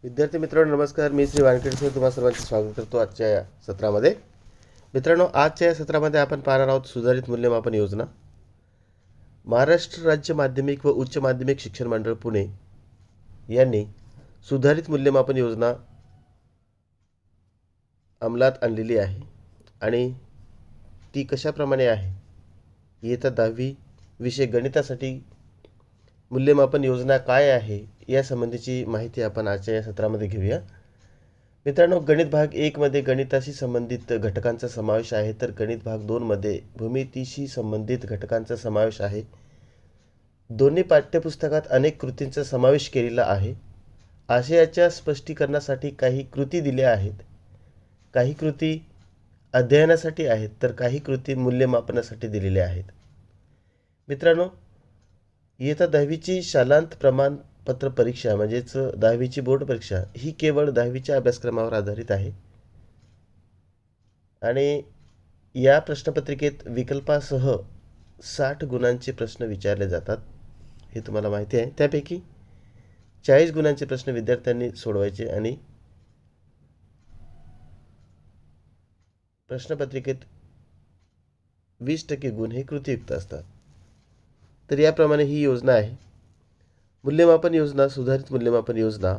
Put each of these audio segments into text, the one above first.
विद्यार्थी मित्रांनो नमस्कार. मी श्री वानखेडे सर तुम्हा सर्वांचे स्वागत करतो आजच्या या सत्रामध्ये. मित्रांनो, आजच्या या सत्रामध्ये आपण पाहणार आहोत सुधारित मूल्यमापन योजना. महाराष्ट्र राज्य माध्यमिक व उच्च माध्यमिक शिक्षण मंडळ पुणे यांनी सुधारित मूल्यमापन योजना अंमलात आणलेली आहे आणि ती कशाप्रमाणे आहे. इयत्ता 10वी विषय गणितासाठी मूल्यमापन योजना काय आहे यासंबंधीची माहिती आपण आजच्या या सत्रामध्ये घेऊया. मित्रांनो, गणित भाग 1 मध्ये गणिताशी संबंधित घटकांचा समावेश आहे, तर गणित भाग 2 मध्ये भूमितीशी संबंधित घटकांचा समावेश आहे. दोन्ही पाठ्यपुस्तकात अनेक कृतींचा समावेश केलेला आहे. आशयाच्या स्पष्टीकरणासाठी काही कृती दिल्या आहेत. काही कृती अध्ययनासाठी आहेत, तर काही कृती मूल्यमापनासाठी दिलेल्या आहेत. मित्रांनो, इयत्ता 10वीची शालांत प्रमाणपत्र परीक्षा म्हणजेच 10वीची बोर्ड परीक्षा ही केवळ 10वीच्या अभ्यासक्रमावर आधारित आहे आणि या प्रश्नपत्रिकेत विकल्पासह 60 गुणांचे प्रश्न विचारले जातात, हे तुम्हाला माहिती आहे. त्यापैकी 40 गुणांचे प्रश्न विद्यार्थ्यांनी सोडवायचे आणि प्रश्नपत्रिकेत 20% गुण हे कृतीयुक्त असतात. तर याप्रमाणे ही योजना आहे. मूल्यमापन योजना, सुधारित मूल्यमापन योजना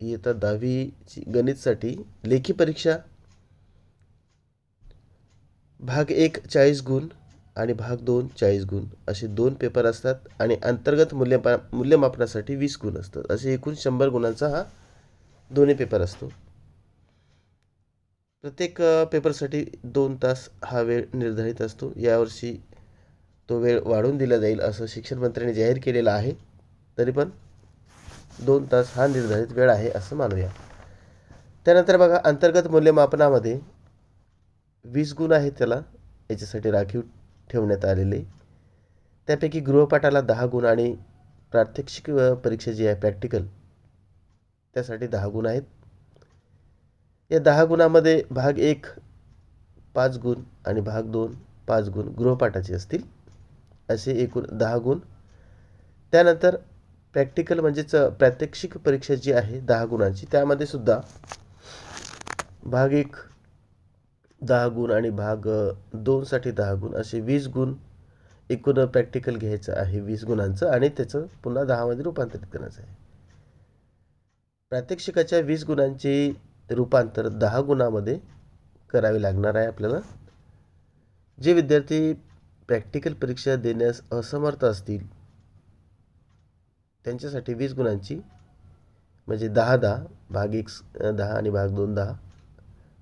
इयत्ता 10वीची गणितसाठी लेखी परीक्षा भाग 1 40 गुण आणि भाग 2 40 गुण असे 2 पेपर असतात आणि अंतर्गत मूल्यमापनासाठी 20 गुण असतात. असे एकूण 100 गुणांचा हा दोन्ही पेपर असतो. प्रत्येक पेपरसाठी 2 तास हा वेळ निर्धारित असतो. यावर्षी तो वेळ वाढवून दिला जाईल असं शिक्षण मंत्र्यांनी जाहीर केलेला आहे. तरी पण 2 तास हा निर्धारित वेळ आहे असं मानूया. त्यानंतर बघा, अंतर्गत मूल्यमापनामध्ये 20 गुण आहेत, त्याला याच्यासाठी राखीव ठेवण्यात आलेले. त्यापैकी गृहपाठाला 10 गुण आणि प्रात्यक्षिक परीक्षा जी आहे प्रॅक्टिकल त्यासाठी 10 गुण आहेत. या 10 गुणामध्ये भाग 1 5 गुण आणि भाग 2 5 गुण गृहपाठाचे असतील, असे एकूण 10 गुण. त्यानंतर प्रॅक्टिकल म्हणजेच प्रात्यक्षिक परीक्षा जी आहे 10 गुणांची, त्यामध्ये सुद्धा भाग 1 10 गुण आणि भाग 2साठी 10 गुण असे 20 गुण एकूण प्रॅक्टिकल घ्यायचं आहे 20 गुणांचं आणि त्याचं पुन्हा 10 मध्ये रूपांतरित करायचं आहे. प्रात्यक्षिकाच्या 20 गुणांचे रूपांतर 10 गुणामध्ये करावे लागणार आहे आपल्याला. जे विद्यार्थी प्रॅक्टिकल परीक्षा देण्यास असमर्थ असतील त्यांच्यासाठी 20 गुणांची म्हणजे 10-10 भाग 1 10 आणि भाग 2 10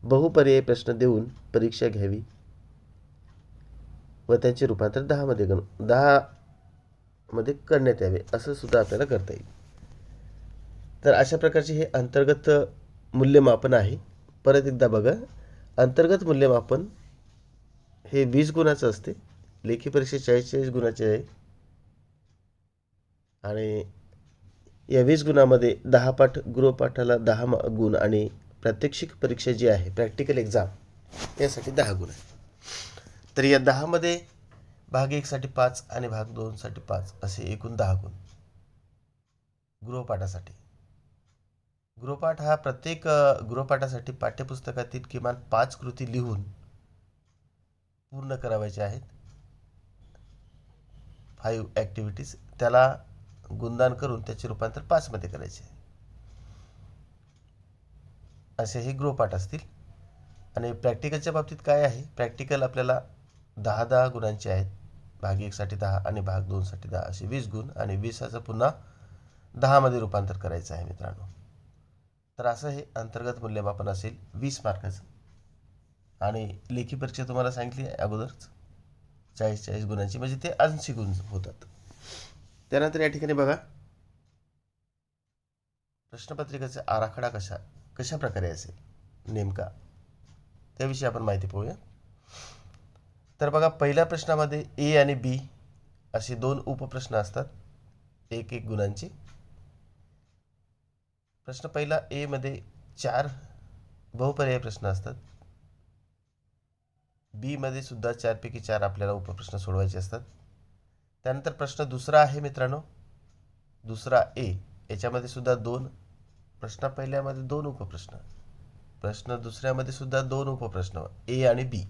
बहुपर्यायी प्रश्न देऊन परीक्षा घ्यावी व त्यांचे रूपांतर 10 मध्ये करण्यात यावे असं सुद्धा आपल्याला करता येईल. तर अशा प्रकारचे हे अंतर्गत मूल्यमापन आहे. परत एकदा बघा, अंतर्गत मूल्यमापन हे 20 गुणाचं असते. लेखी परीक्षा 40 गुणाची आहे आणि या 20 गुणामध्ये 10 पाठ गृहपाठाला 10 गुण आणि प्रात्यक्षिक परीक्षा जी आहे प्रॅक्टिकल एक्झाम यासाठी 10 गुण आहे. तर या 10 मध्ये भाग 1 साठी 5 आणि भाग 2 साठी 5 असे एकूण 10 गुण गृहपाठासाठी. गृहपाठ हा प्रत्येक गृहपाठासाठी पाठ्यपुस्तकातील किमान 5 कृती लिहून पूर्ण करावायच्या आहेत. 5 ॲक्टिव्हिटीज त्याला गुणदान करून त्याचे रूपांतर 5 मध्ये करायचे असे हे गृहपाठ असतील. आणि प्रॅक्टिकलच्या बाबतीत काय आहे, प्रॅक्टिकल आपल्याला 10-10 गुणांचे आहेत. भाग 1 साठी 10 आणि भाग 2 साठी 10 असे 20 गुण आणि 20चं पुन्हा 10 मध्ये रूपांतर करायचं आहे मित्रांनो. तर असं हे अंतर्गत मूल्यमापन असेल 20 मार्काचं. आणि लेखी परीक्षा तुम्हाला सांगितली आहे अगोदरच 40 गुणांची म्हणजे ते 80 गुण होतात. त्यानंतर या ठिकाणी बघा, प्रश्नपत्रिकेचा आराखडा कशा प्रकारे असेल नेमका त्याविषयी आपण माहिती पाहूया. तर बघा, पहिल्या प्रश्नामध्ये ए आणि बी असे 2 उपप्रश्न असतात 1-1 गुणांचे. प्रश्न पहिला ए मध्ये 4 बहुपर्यायी प्रश्न असतात. बी मध्ये सुद्धा 4 पैकी 4 आपल्याला उपप्रश्न सोडवायचे असतात. त्यानंतर प्रश्न दुसरा आहे मित्रांनो, दुसरा ए, याच्यामध्ये सुद्धा 2 प्रश्न पहिल्यामध्ये 2 उपप्रश्न, प्रश्न दुसऱ्यामध्ये सुद्धा 2 उपप्रश्न ए आणि बी.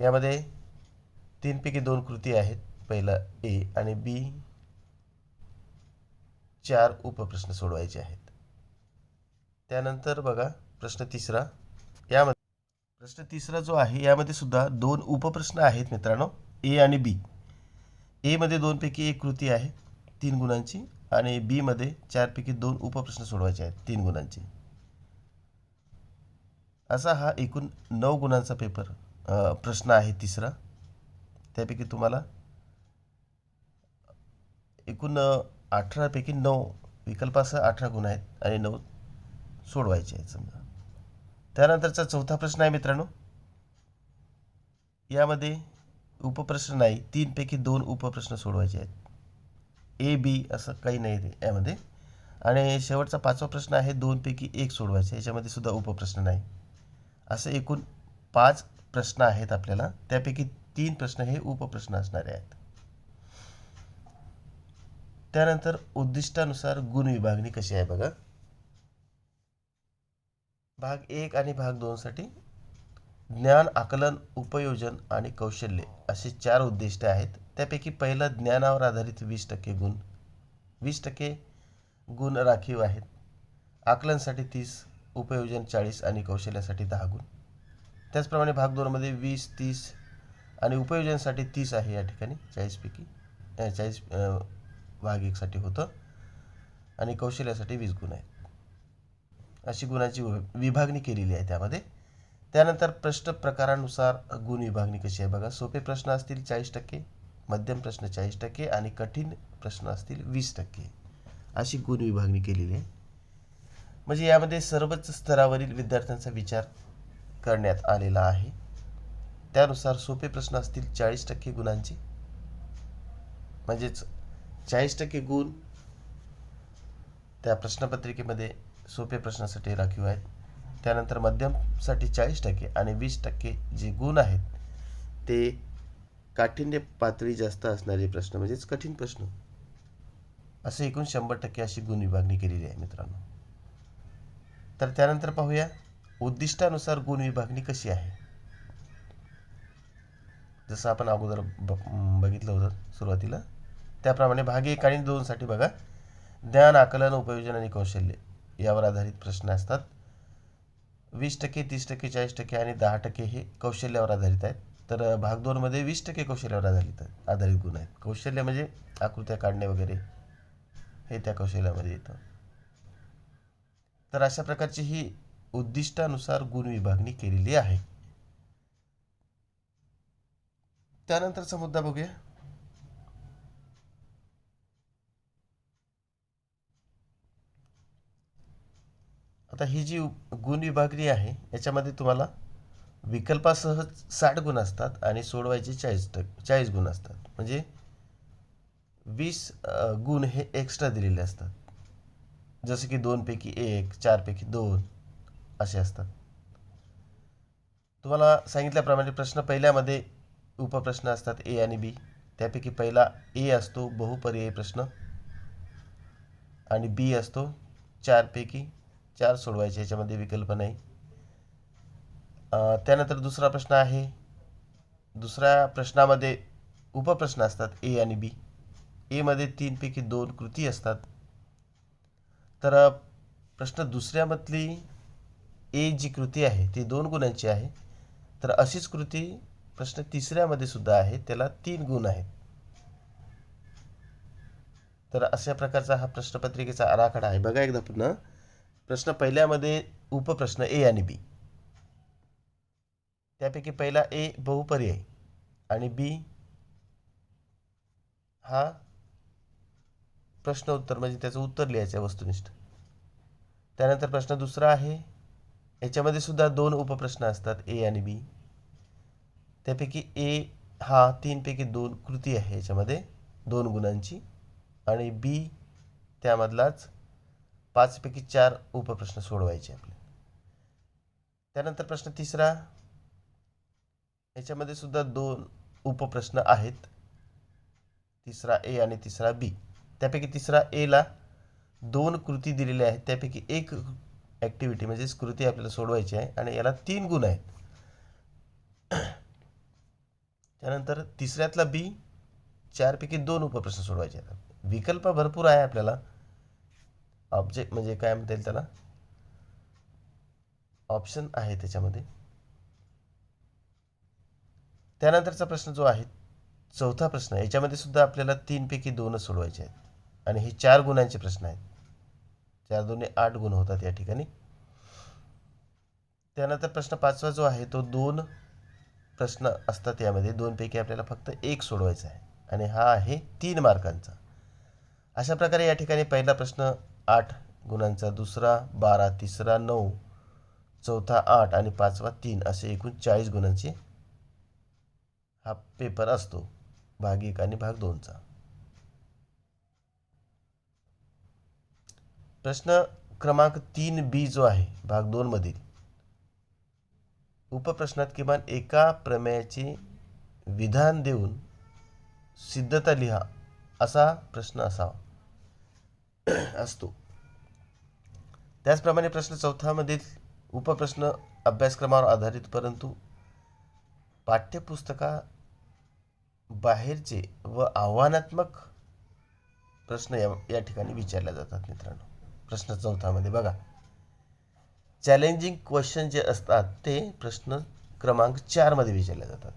यामध्ये 3 पैकी 2 कृती आहेत. पहिला ए आणि बी 4 उपप्रश्न सोडवायचे आहेत. त्यानंतर बघा प्रश्न तिसरा. यामध्ये प्रश्न तिसरा जो आहे यामध्ये सुद्धा 2 उपप्रश्न आहेत मित्रांनो, ए आणि बी. ए मध्ये 2 पैकी 1 कृती आहे 3 गुणांची आणि बी मध्ये 4 पैकी 2 उपप्रश्न सोडवायचे आहेत 3 गुणांचे. असा हा एकूण 9 गुणांचा पेपर प्रश्न आहे तिसरा. त्यापैकी तुम्हाला एकूण 18 पैकी 9 विकल्पासह 18 गुण आहेत आणि 9 सोडवायचे आहेत समजा. त्यानंतरचा चौथा प्रश्न आहे मित्रांनो. यामध्ये उपप्रश्न नाही, 3 पैकी 2 उपप्रश्न सोडवायचे आहेत. ए बी असं काही नाही ते यामध्ये. आणि शेवटचा 5वा प्रश्न आहे 2 पैकी 1 सोडवायचे, याच्यामध्ये सुद्धा उपप्रश्न नाही. असे एकूण 5 प्रश्न आहेत आपल्याला. त्यापैकी 3 प्रश्न हे उपप्रश्न असणारे आहेत. त्यानंतर उद्दिष्टानुसार गुण विभागणी कशी आहे बघा. भाग 1 आणि भाग 2 साठी ज्ञान, आकलन, उपयोजन आणि कौशल्य असे 4 उद्दिष्टे आहेत. त्यापैकी पहिलं ज्ञानावर आधारित 20% गुण, 20% गुण राखीव आहेत. आकलनसाठी 30, उपयोजन 40 आणि कौशल्यासाठी 10 गुण. त्याचप्रमाणे भाग 2 मध्ये 20, 30 आणि उपयोजनासाठी 30 आहे. या ठिकाणी 40 पैकी 40 भाग 1 साठी होतं आणि कौशल्यासाठी 20 गुण आहेत. अशी गुणांची विभागणी केलेली आहे त्यामध्ये. त्यानंतर प्रश्न प्रकारानुसार गुण विभागणी कशी आहे बघा. सोपे प्रश्न असतील 40%, मध्यम प्रश्न 40% आणि कठीण प्रश्न असतील 20%. अशी गुण विभागणी केलेली आहे. म्हणजे यामध्ये सर्वच स्तरावरील विद्यार्थ्यांचा विचार करण्यात आलेला आहे. त्यानुसार सोपे प्रश्न असतील 40% गुणांचे, म्हणजेच 40% गुण त्या प्रश्नपत्रिकेमध्ये सोपे प्रश्नासाठी राखीव आहेत. त्यानंतर मध्यमसाठी 40% आणि 20% जे गुण आहेत ते काठिण्य पातळी जास्त असणारे प्रश्न, म्हणजेच कठीण प्रश्न. असे एकूण 100% अशी गुण विभागणी केलेली आहे मित्रांनो. तर त्यानंतर पाहूया उद्दिष्टानुसार गुण विभागणी कशी आहे. जसं आपण अगोदर बघितलं होतं सुरुवातीला, त्याप्रमाणे भाग 1 आणि 2 साठी बघा. ज्ञान, आकलन, उपयोजन आणि कौशल्य यावर आधारित प्रश्न असतात. 20%, 30%, 40% आणि 10% हे कौशल्यावर आधारित आहेत. तर भाग 2 मध्ये 20% कौशल्यावर आधारित गुण आहेत. कौशल्य म्हणजे आकृत्या काढणे वगैरे हे त्या कौशल्यामध्ये येतं. तर अशा प्रकारची ही उद्दिष्टानुसार गुण विभागणी केलेली आहे. त्यानंतरचा मुद्दा बघूया. आता ही जी गुण विभागणी आहे याच्यामध्ये तुम्हाला विकल्पासह 60 गुण असतात आणि सोडवायचे 40 गुण असतात. म्हणजे 20 गुण हे एक्स्ट्रा दिलेले असतात. जसे की 2 पैकी 1, 4 पैकी 2 असे असतात. तुम्हाला सांगितल्याप्रमाणे प्रश्न पहिल्यामध्ये उपप्रश्न असतात ए आणि बी. त्यापैकी पहिला ए असतो बहुपर्यायी प्रश्न आणि बी असतो 4 पैकी 4 सोडवायचे, याच्यामध्ये विकल्प नाही. त्यानंतर दुसरा प्रश्न आहे. दुसऱ्या प्रश्नामध्ये उपप्रश्न असतात ए आणि बी. ए मध्ये 3 पैकी 2 कृती असतात. तर प्रश्न दुसऱ्यामधली ए जी कृती आहे ती 2 गुणांची आहे. तर अशीच कृती प्रश्न तिसऱ्यामध्ये सुद्धा आहे, त्याला 3 गुण आहेत. तर अशा प्रकारचा हा प्रश्नपत्रिकेचा आराखडा आहे. बघा एकदा पुन्हा. प्रश्न पहिल्यामध्ये उपप्रश्न ए आणि बी. त्यापैकी पहिला ए बहुपर्यायी आणि बी हा प्रश्न उत्तर, म्हणजे त्याचं उत्तर लिहायचं वस्तुनिष्ठ. त्यानंतर प्रश्न दुसरा आहे. याच्यामध्ये सुद्धा 2 उपप्रश्न असतात ए आणि बी. त्यापैकी ए हा 3 पैकी 2 कृती आहे याच्यामध्ये 2 गुणांची आणि बी त्यामधलाच 5 पैकी 4 उपप्रश्न सोडवायचे आपले. त्यानंतर प्रश्न तिसरा. याच्यामध्ये सुद्धा 2 उपप्रश्न आहेत. तिसरा ए आणि तिसरा बी. त्यापैकी तिसरा ए ला 2 कृती दिलेल्या आहेत, त्यापैकी एक ॲक्टिव्हिटी म्हणजेच कृती आपल्याला सोडवायची आहे आणि याला 3 गुण आहेत. त्यानंतर तिसऱ्यातला बी 4 पैकी 2 उपप्रश्न सोडवायचे आहेत. विकल्प भरपूर आहे आपल्याला. ऑब्जेक्ट म्हणजे काय म्हणता येईल त्याला, ऑप्शन आहे त्याच्यामध्ये. त्यानंतरचा प्रश्न जो आहे चौथा प्रश्न, याच्यामध्ये सुद्धा आपल्याला 3 पैकी 2 सोडवायचे आहेत आणि हे 4 गुणांचे प्रश्न आहेत. 4 2 8 गुण होतात या ठिकाणी. त्यानंतर प्रश्न 5वा जो आहे तो 2 प्रश्न असतात, यामध्ये 2 पैकी आपल्याला फक्त 1 सोडवायचा आहे आणि हा आहे 3 मार्कांचा. अशा प्रकारे या ठिकाणी पहिला प्रश्न 8 गुणांचा, दुसरा 12, तिसरा 9, चौथा 8 आणि 5वा 3 असे एकूण 40 गुणांचे हा पेपर असतो, भाग 1 आणि भाग 2चा. प्रश्न क्रमांक 3B जो आहे भाग 2 मधील, उपप्रश्नात किमान एका प्रमेयाचे विधान देऊन सिद्धता लिहा असा प्रश्न असावा असतो. त्याचप्रमाणे प्रश्न 4 मधील उपप्रश्न अभ्यासक्रमावर आधारित परंतु पाठ्यपुस्तका बाहेरचे व आव्हानात्मक प्रश्न या ठिकाणी विचारले जातात मित्रांनो. प्रश्न 4 मध्ये बघा, चॅलेंजिंग क्वेश्चन जे असतात ते प्रश्न क्रमांक 4 मध्ये विचारले जातात.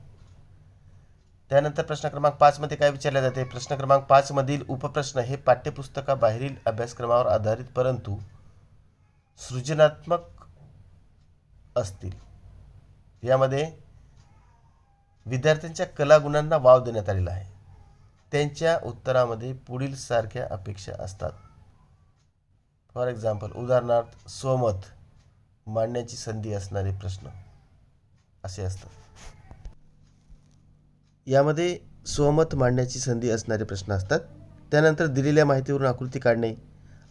त्यानंतर प्रश्न क्रमांक 5 मध्ये काय विचारले जाते, प्रश्न क्रमांक 5 मधील उपप्रश्न हे पाठ्यपुस्तकाबाहेरील अभ्यासक्रमावर आधारित परंतु सृजनात्मक असतील. यामध्ये विद्यार्थ्यांच्या कलागुणांना वाव देण्यात आलेला आहे. त्यांच्या उत्तरामध्ये पुढील सारख्या अपेक्षा असतात. फॉर एक्झाम्पल, उदाहरणार्थ स्वमत मांडण्याची संधी असणारे प्रश्न असे असतात. यामध्ये स्वमत मांडण्याची संधी असणारे प्रश्न असतात. त्यानंतर दिलेल्या माहितीवरून आकृती काढणे,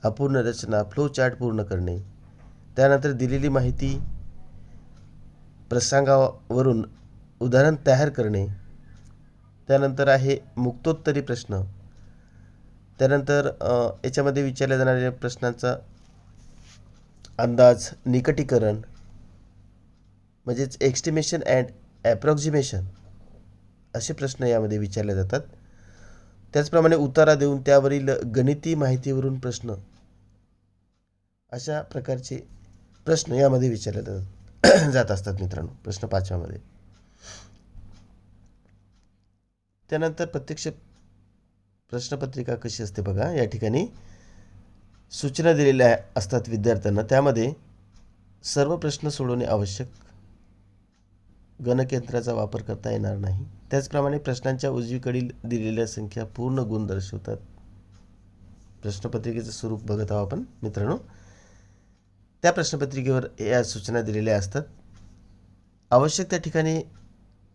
अपूर्ण रचना, फ्लो चार्ट पूर्ण करणे. त्यानंतर दिलेली माहिती प्रसंगावरून उदाहरण तयार करणे. त्यानंतर आहे मुक्तोत्तरी प्रश्न. त्यानंतर याच्यामध्ये विचारल्या जाणाऱ्या प्रश्नांचा अंदाज, निकटीकरण म्हणजेच एस्टिमेशन अँड ॲप्रॉक्सिमेशन असे प्रश्न यामध्ये विचारले जातात. त्याचप्रमाणे उतारा देऊन त्यावरील गणिती माहितीवरून प्रश्न, अशा प्रकारचे प्रश्न यामध्ये विचारले जात असतात मित्रांनो प्रश्न 5 मध्ये. त्यानंतर प्रत्यक्ष प्रश्नपत्रिका कशी असते बघा, या ठिकाणी सूचना दिलेल्या असतात विद्यार्थ्यांना. त्यामध्ये सर्व प्रश्न सोडवणे आवश्यक, गणकयंत्राचा वापर करता येणार नाही. त्याचप्रमाणे प्रश्नांच्या उजवीकडील दिलेल्या संख्या पूर्ण गुण दर्शवतात. प्रश्नपत्रिकेचं स्वरूप बघत आहोत आपण मित्रांनो. त्या प्रश्नपत्रिकेवर या सूचना दिलेल्या असतात. आवश्यक त्या ठिकाणी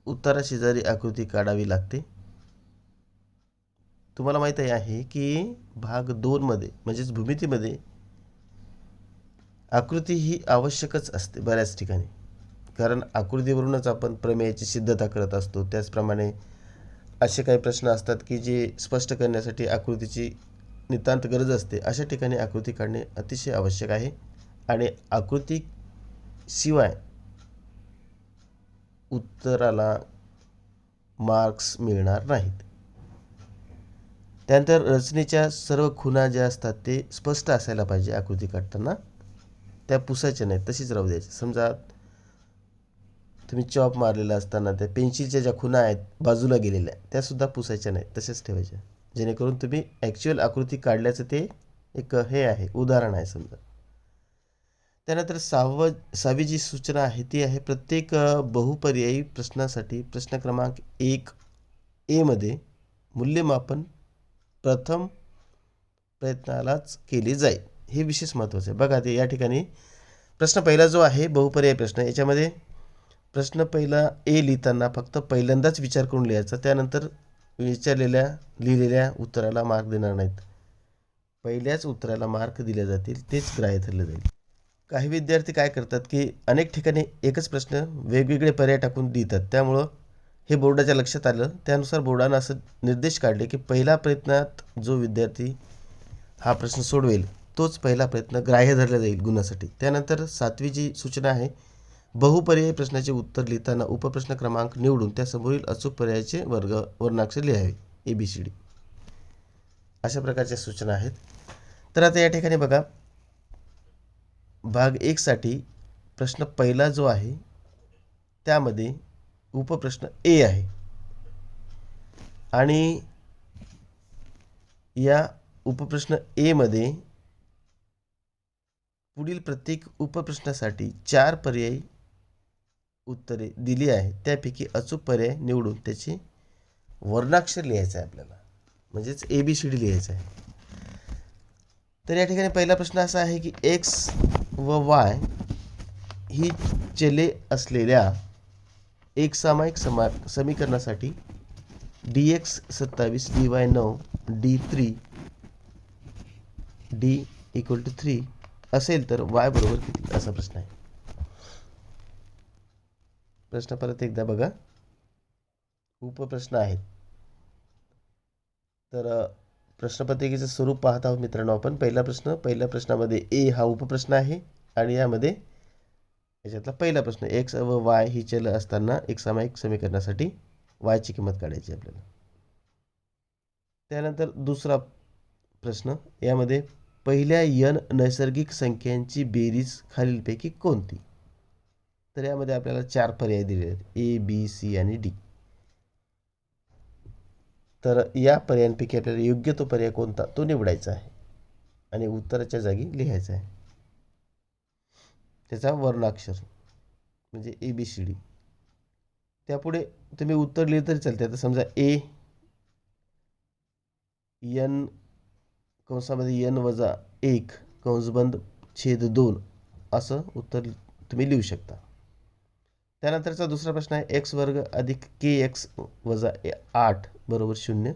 उत्तरा शेजारी आकृती काढावी लागते. तुम्हाला माहीत आहे की भाग 2 मध्ये म्हणजेच भूमितीमध्ये आकृती ही आवश्यकच असते बऱ्याच ठिकाणी, कारण आकृतीवरूनच आपण प्रमेयाची सिद्धता करत असतो. त्याचप्रमाणे असे काही प्रश्न असतात की जे स्पष्ट करण्यासाठी आकृतीची नितांत गरज असते. अशा ठिकाणी आकृती काढणे अतिशय आवश्यक आहे आणि आकृतीशिवाय उत्तराला मार्क्स मिळणार नाहीत. त्यानंतर रचनेच्या सर्व खुणा ज्या असतात ते स्पष्ट असायला पाहिजे. आकृती काढताना त्या पुसायच्या नाहीत, तशीच राहू द्यायच्या. समजा तुम्ही चॉप मारलेला असताना त्या पेन्सिलच्या ज्या खुणा आहेत बाजूला गेलेल्या त्यासुद्धा पुसायच्या नाहीत, तसेच ठेवायच्या, जेणेकरून तुम्ही ॲक्च्युअल आकृती काढल्याचं ते एक हे आहे, उदाहरण आहे समजा. त्यानंतर 6वी जी सूचना आहे ती आहे, प्रत्येक बहुपर्यायी प्रश्नासाठी प्रश्न क्रमांक 1A मध्ये मूल्यमापन प्रथम प्रयत्नालाच केले जाईल. हे विशेष महत्त्वाचं आहे. बघा ते या ठिकाणी प्रश्न पहिला जो आहे बहुपर्यायी प्रश्न, याच्यामध्ये प्रश्न पहिला ए लिहिताना फक्त पहिल्यांदाच विचार करून लिहायचा. त्यानंतर लिहिलेल्या उत्तराला मार्क देणार नाहीत. पहिल्याच उत्तराला मार्क दिले जातील, तेच ग्राह्य धरले जाईल. काही विद्यार्थी काय करतात की अनेक ठिकाणी एकच प्रश्न वेगवेगळे पर्याय टाकून लिहितात. त्यामुळं हे बोर्डाच्या लक्षात आलं. त्यानुसार बोर्डानं असं निर्देश काढले की पहिल्या प्रयत्नात जो विद्यार्थी हा प्रश्न सोडवेल तोच पहिला प्रयत्न ग्राह्य धरला जाईल गुणासाठी. त्यानंतर 7वी जी सूचना आहे, बहुपर्यायी प्रश्नाचे उत्तर लिहिताना उपप्रश्न क्रमांक निवडून त्या समोरील अचूक पर्यायाचे वर्णाक्षर लिहावे, ABCD. अशा प्रकारच्या सूचना आहेत. तर आता या ठिकाणी बघा, भाग 1 साठी प्रश्न पहिला जो आहे त्यामध्ये उपप्रश्न A आहे आणि या उपप्रश्न A मध्ये पुढील प्रत्येक उपप्रश्नासाठी 4 पर्यायी उत्तरे दिली आहेत. त्यापैकी अचूक पर्याय निवडून त्याचे वर्णाक्षर लिहायचं आहे आपल्याला, म्हणजेच ABCD लिहायचं आहे. तर या ठिकाणी पहिला प्रश्न असा आहे की X व Y ही चले असलेल्या एक सामायिक समीकरणासाठी dx 27 dy 9 d3 d = 3 असेल तर y बरोबर किती, असा प्रश्न आहे. प्रश्न परत एकदा बघा, उपप्रश्न आहेत. तर प्रश्नपत्रिकेचं स्वरूप पाहत आहोत मित्रांनो आपण. पहिल्या प्रश्नामध्ये A हा उपप्रश्न आहे आणि यामध्ये याच्यातला पहिला प्रश्न X व Y ही चल असताना एक सामायिक समीकरणासाठी y ची किंमत काढायची आपल्याला. त्यानंतर दुसरा प्रश्न, यामध्ये पहिल्या n नैसर्गिक संख्यांची बेरीज खालीलपैकी कोणती. तर यामध्ये आपल्याला 4 पर्याय दिले आहेत, A, B, C आणि D. तर या पर्यायांपैकी आपल्याला योग्य तो पर्याय कोणता तो निवडायचा आहे आणि उत्तराच्या जागी लिहायचा आहे त्याचा वर्णाक्षर, म्हणजे ABCD. त्यापुढे तुम्ही उत्तर लिहिले तरी चालते. आता समजा A n कंसामध्ये n-1 कंसबंद छेद 2 असं उत्तर तुम्ही लिहू शकता. त्यानंतरचा दुसरा प्रश्न आहे x वर्ग अधिक kx वजा 8 बरोबर 0.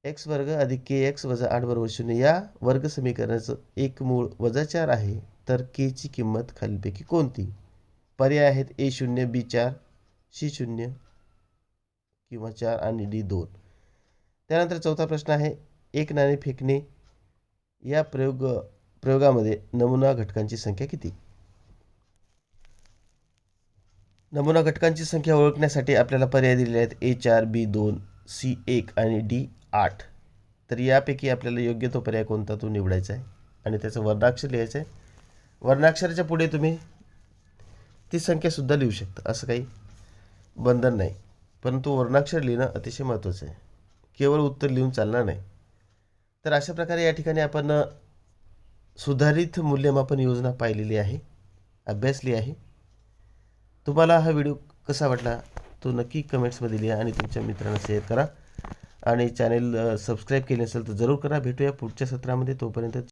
x वर्ग अधिक kx वजा 8 बरोबर 0 या वर्ग समीकरणाचं एक मूळ -4 आहे, तर k ची किंमत खालीलपैकी कोणती. पर्याय आहेत A0, B4, C0 किंवा 4 आणि D2. त्यानंतर चौथा प्रश्न आहे एक नाणे फेकणे या प्रयोगामध्ये नमुना घटकांची संख्या किती. नमुना घटकांची संख्या ओळखण्यासाठी आपल्याला पर्याय दिलेले आहेत A4, B2, C1 आणि D8. तर यापैकी आपल्याला योग्य तो पर्याय कोणता तो निवडायचा आहे आणि त्याचं वर्णाक्षर लिहायचं आहे. वर्णाक्षराच्या पुढे तुम्ही ती संख्यासुद्धा लिहू शकता, असं काही बंधन नाही, परंतु वर्णाक्षर लिहिणं अतिशय महत्त्वाचं आहे, केवळ उत्तर लिहून चालणार नाही. तर अशा प्रकारे या ठिकाणी आपण सुधारित मूल्यमापन योजना पाहिलेली आहे, अभ्यासली आहे. तुम्हाला हा व्हिडिओ कसा वाटला तो नक्की कमेंट्समध्ये लिहा आणि तुमच्या मित्रांना शेअर करा आणि चॅनल सबस्क्राईब केले असेल तर जरूर करा. भेटूया पुढच्या सत्रामध्ये. तोपर्यंत